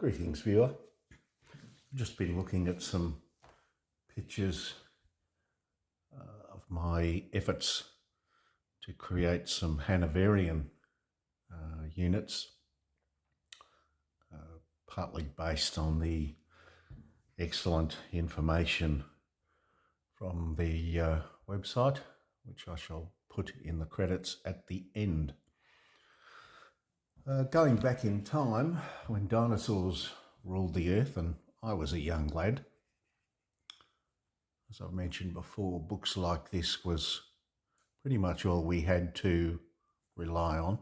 Greetings, viewer. I've just been looking at some pictures of my efforts to create some Hanoverian units, partly based on the excellent information from the website, which I shall put in the credits at the end. Going back in time, when dinosaurs ruled the earth and I was a young lad, as I've mentioned before, books like this was pretty much all we had to rely on.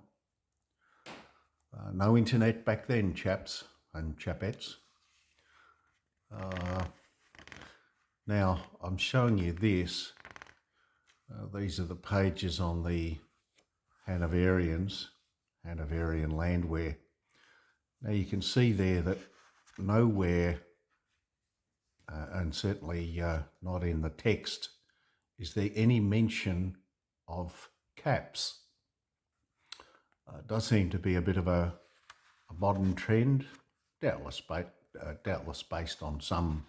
No internet back then, chaps and chapettes. Now I'm showing you this. These are the pages on the Hanoverian landwear. Now you can see there that nowhere, and certainly not in the text, is there any mention of caps. It does seem to be a bit of a modern trend, doubtless based on some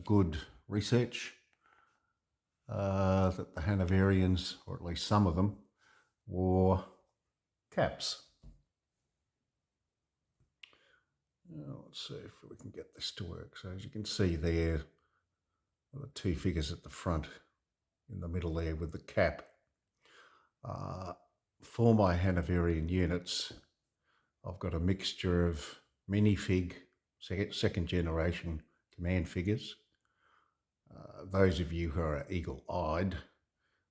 good research, that the Hanoverians, or at least some of them, wore caps. Now, let's see if we can get this to work. So as you can see there, the two figures at the front, in the middle there with the cap. For my Hanoverian units, I've got a mixture of minifig, second generation command figures. Those of you who are eagle-eyed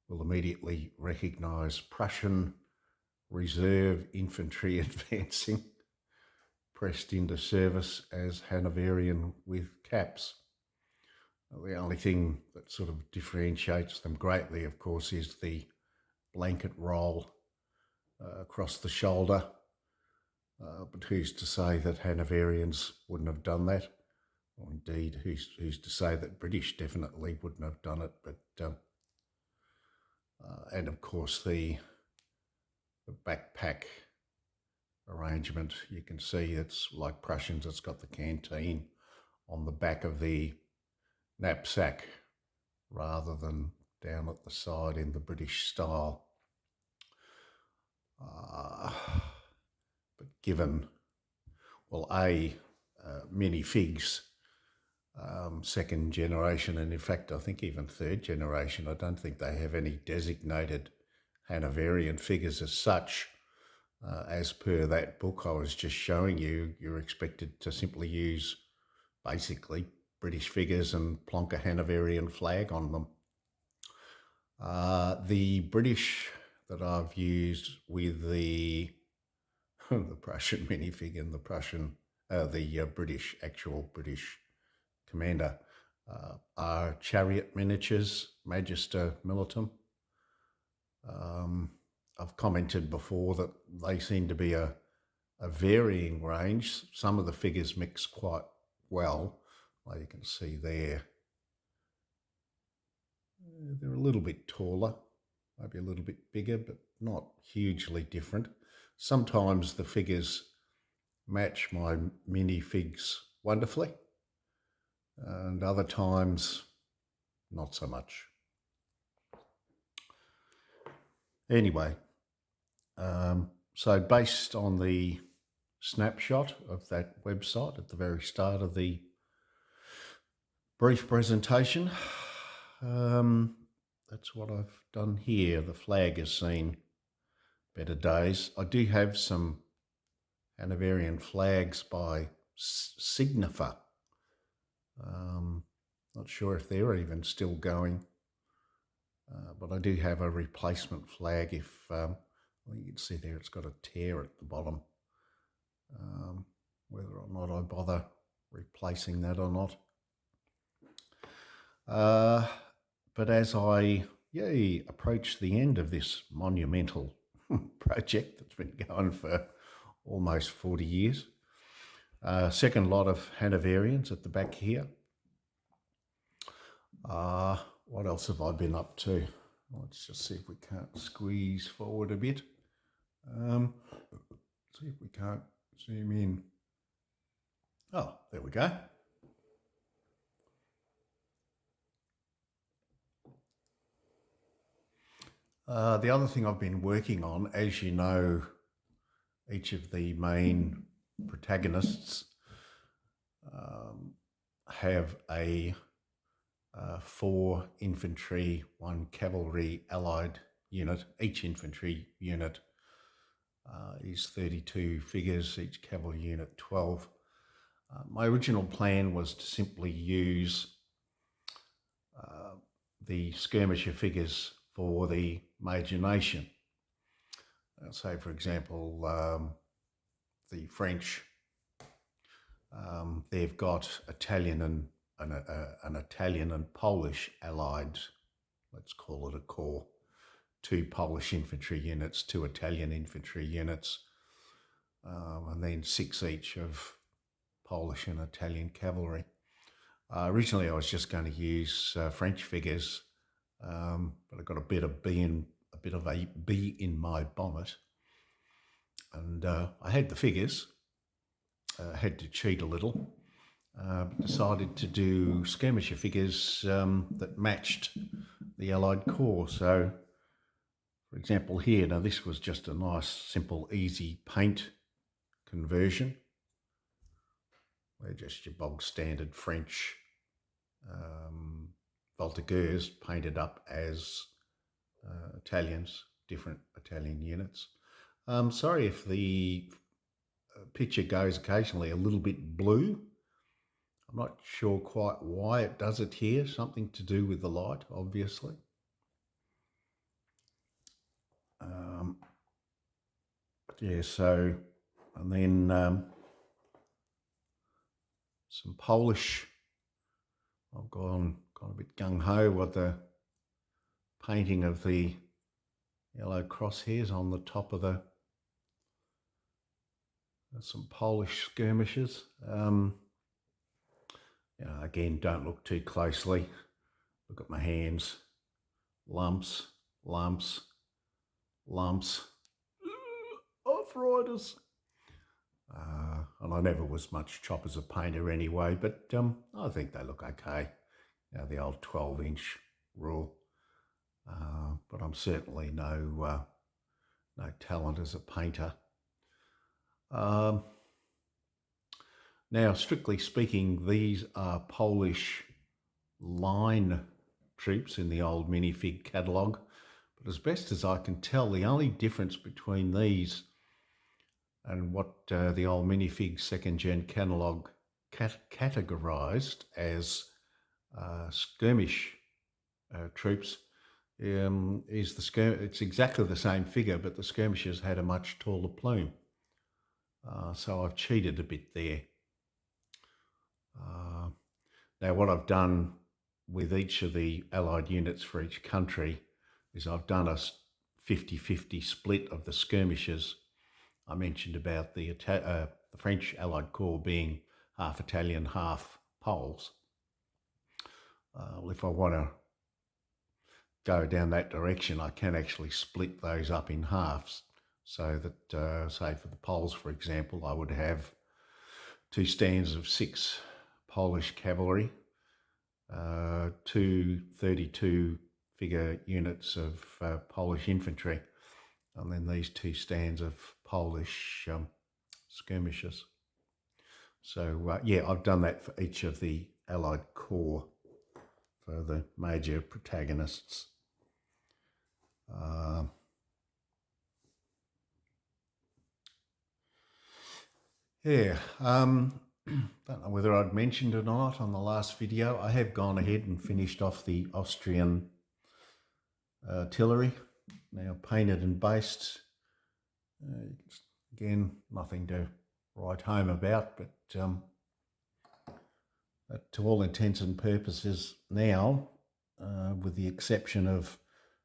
will immediately recognise Prussian reserve infantry advancing, pressed into service as Hanoverian with caps. The only thing that sort of differentiates them greatly, of course, is the blanket roll across the shoulder. But who's to say that Hanoverians wouldn't have done that? Or indeed, who's to say that British definitely wouldn't have done it? But and of course the backpack arrangement, you can see it's like Prussians. It's got the canteen on the back of the knapsack rather than down at the side in the British style. But given, well, minifigs, second generation, and in fact I think even third generation, I don't think they have any designated Hanoverian figures as such. As per that book I was just showing you, you're expected to simply use basically British figures and plonk a Hanoverian flag on them. The British that I've used with the Prussian minifig and the actual British commander are chariot miniatures, Magister Militum. I've commented before that they seem to be a varying range. Some of the figures mix quite well, like you can see there. They're a little bit taller, maybe a little bit bigger, but not hugely different. Sometimes the figures match my minifigs wonderfully, and other times not so much. Anyway, so based on the snapshot of that website at the very start of the brief presentation, that's what I've done here. The flag has seen better days. I do have some Hanoverian flags by Signifer. Not sure if they're even still going. But I do have a replacement flag. If well, you can see there, it's got a tear at the bottom. Whether or not I bother replacing that or not. But as I approach the end of this monumental project that's been going for almost 40 years, second lot of Hanoverians at the back here. What else have I been up to? Let's just see if we can't squeeze forward a bit. See if we can't zoom in. Oh, there we go. The other thing I've been working on, as you know, each of the main protagonists have a 4 infantry, 1 cavalry allied unit. Each infantry unit is 32 figures, each cavalry unit 12. My original plan was to simply use the skirmisher figures for the major nation. Say, for example, the French, they've got Italian and an Italian and Polish allied, let's call it a corps, 2 Polish infantry units, 2 Italian infantry units, and then 6 each of Polish and Italian cavalry. Originally, I was just going to use French figures, but I got a bit of a bee in my bonnet, and I had the figures. Had to cheat a little. Decided to do skirmisher figures that matched the Allied Corps. So, for example, here, now this was just a nice, simple, easy paint conversion. They're just your bog standard French voltigeurs painted up as Italians, different Italian units. Sorry if the picture goes occasionally a little bit blue. I'm not sure quite why it does it here. Something to do with the light, obviously. Yeah, so, and then some Polish. I've gone a bit gung-ho with the painting of the yellow crosshairs on the top of some Polish skirmishers. Again, don't look too closely. Look at my hands. Lumps, lumps, lumps. Arthritis. And I never was much chop as a painter anyway, but I think they look okay. The old 12-inch rule. But I'm certainly no talent as a painter. Now, strictly speaking, these are Polish line troops in the old minifig catalogue. But as best as I can tell, the only difference between these and what the old minifig second-gen catalogue categorised as skirmish troops is it's exactly the same figure, but the skirmishers had a much taller plume. So I've cheated a bit there. Now what I've done with each of the allied units for each country is I've done a 50-50 split of the skirmishers. I mentioned about the French Allied Corps being half Italian, half Poles. Well, if I want to go down that direction, I can actually split those up in halves so that, say for the Poles, for example, I would have 2 stands of 6 Polish cavalry, 2 32-figure units of Polish infantry, and then these 2 stands of Polish skirmishers. So yeah, I've done that for each of the Allied Corps for the major protagonists. Don't know whether I'd mentioned or not on the last video. I have gone ahead and finished off the Austrian artillery, now painted and based. Again, nothing to write home about, but to all intents and purposes now, with the exception of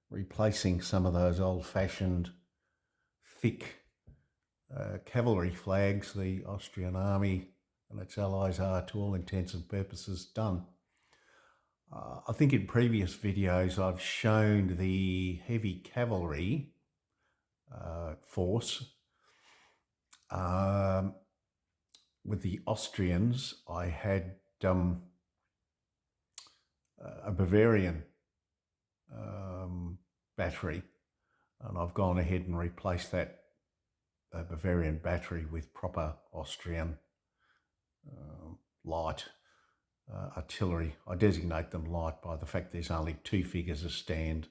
replacing some of those old-fashioned thick cavalry flags, the Austrian army and its allies are, to all intents and purposes, done. I think in previous videos I've shown the heavy cavalry force with the Austrians, I had a Bavarian battery, and I've gone ahead and replaced that Bavarian battery with proper Austrian light artillery. I designate them light by the fact there's only 2 figures a stand,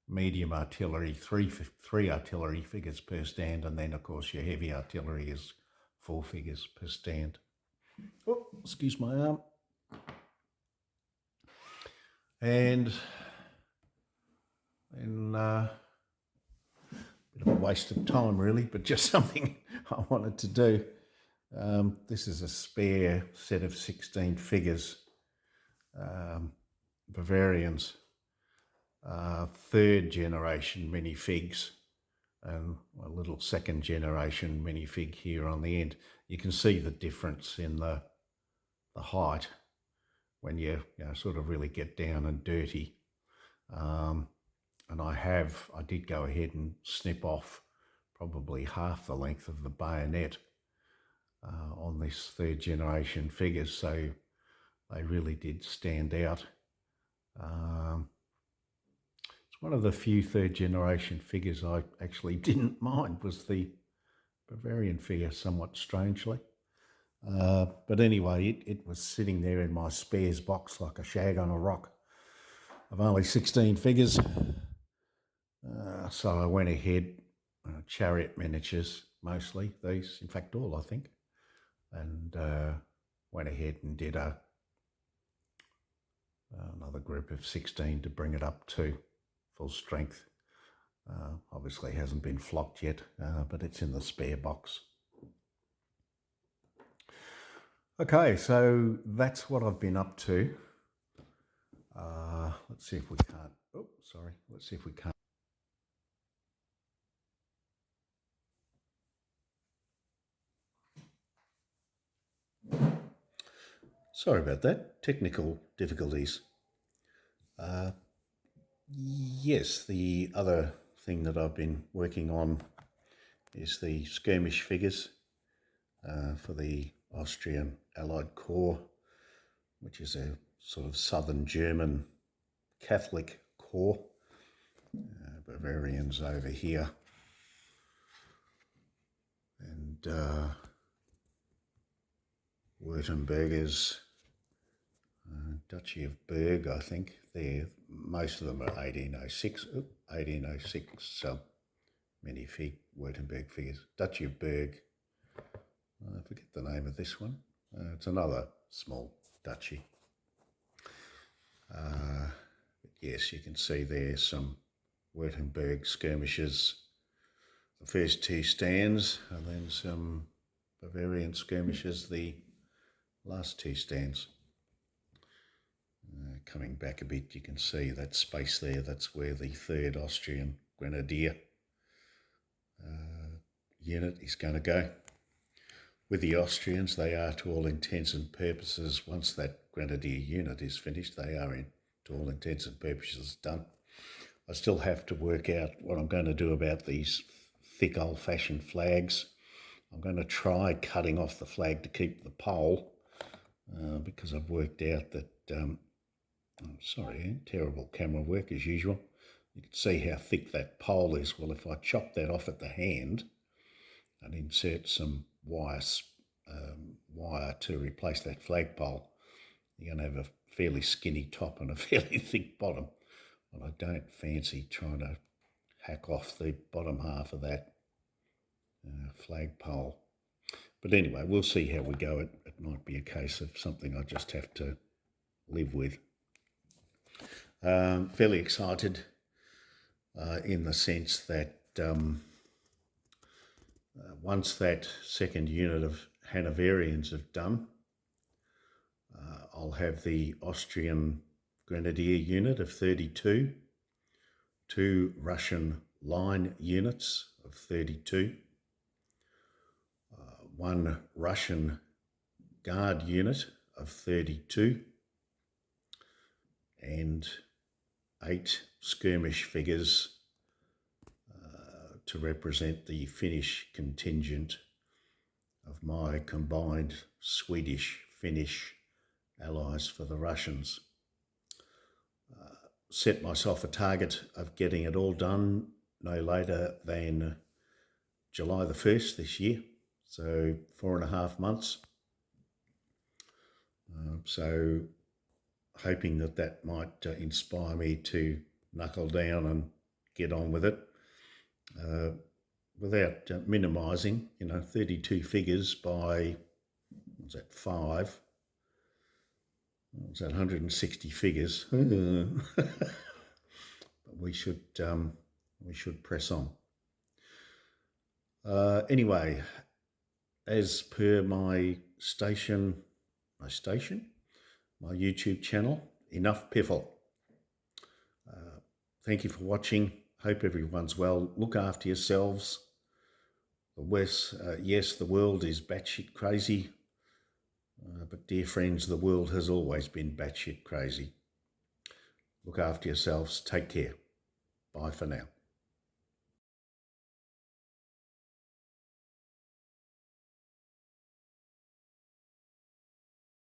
medium artillery, three artillery figures per stand, and then of course your heavy artillery is 4 figures per stand. Oh, excuse my arm. And bit of a waste of time really, but just something I wanted to do. This is a spare set of 16 figures, Bavarians, 3rd generation minifigs, and a little 2nd generation minifig here on the end. You can see the difference in the height when you sort of really get down and dirty. And I did go ahead and snip off probably half the length of the bayonet on this 3rd generation figures, so they really did stand out. It's one of the few 3rd generation figures I actually didn't mind, was the Bavarian figure, somewhat strangely. But anyway, it was sitting there in my spares box like a shag on a rock. I've only 16 figures. So I went ahead, chariot miniatures mostly, these, in fact all I think, and went ahead and did another group of 16 to bring it up to full strength. Obviously hasn't been flocked yet, but it's in the spare box. Okay, so that's what I've been up to. Let's see if we can't, let's see if we can't. Sorry about that, technical difficulties. Yes, the other thing that I've been working on is the skirmish figures for the Austrian Allied Corps, which is a sort of southern German Catholic corps. Bavarians over here. And Württembergers, Duchy of Berg, I think. Most of them are 1806 minifig, Württemberg figures. Duchy of Berg, I forget the name of this one. It's another small duchy. Yes, you can see there some Württemberg skirmishes, the first 2 stands, and then some Bavarian skirmishes, the last 2 stands. Coming back a bit, you can see that space there, that's where the 3rd Austrian Grenadier unit is going to go. With the Austrians, they are, to all intents and purposes, once that Grenadier unit is finished, they are, to all intents and purposes, done. I still have to work out what I'm going to do about these thick old-fashioned flags. I'm going to try cutting off the flag to keep the pole, because I've worked out that, terrible camera work as usual. You can see how thick that pole is. Well, if I chop that off at the hand and insert some wire to replace that flagpole, you're going to have a fairly skinny top and a fairly thick bottom. Well, I don't fancy trying to hack off the bottom half of that flagpole. But anyway, we'll see how we go. It might be a case of something I just have to live with. Fairly excited in the sense that once that 2nd unit of Hanoverians have done, I'll have the Austrian Grenadier unit of 32, 2 Russian line units of 32, 1 Russian Guard unit of 32, and 8 skirmish figures to represent the Finnish contingent of my combined Swedish-Finnish allies for the Russians. Set myself a target of getting it all done no later than July the 1st this year, so 4.5 months. So hoping that might inspire me to knuckle down and get on with it without minimising, 32 figures by, what's that, 5? What's that, 160 figures? But we should press on. Anyway, as per my YouTube channel, enough piffle. Thank you for watching. Hope everyone's well. Look after yourselves. Yes, the world is batshit crazy, but dear friends, the world has always been batshit crazy. Look after yourselves. Take care. Bye for now.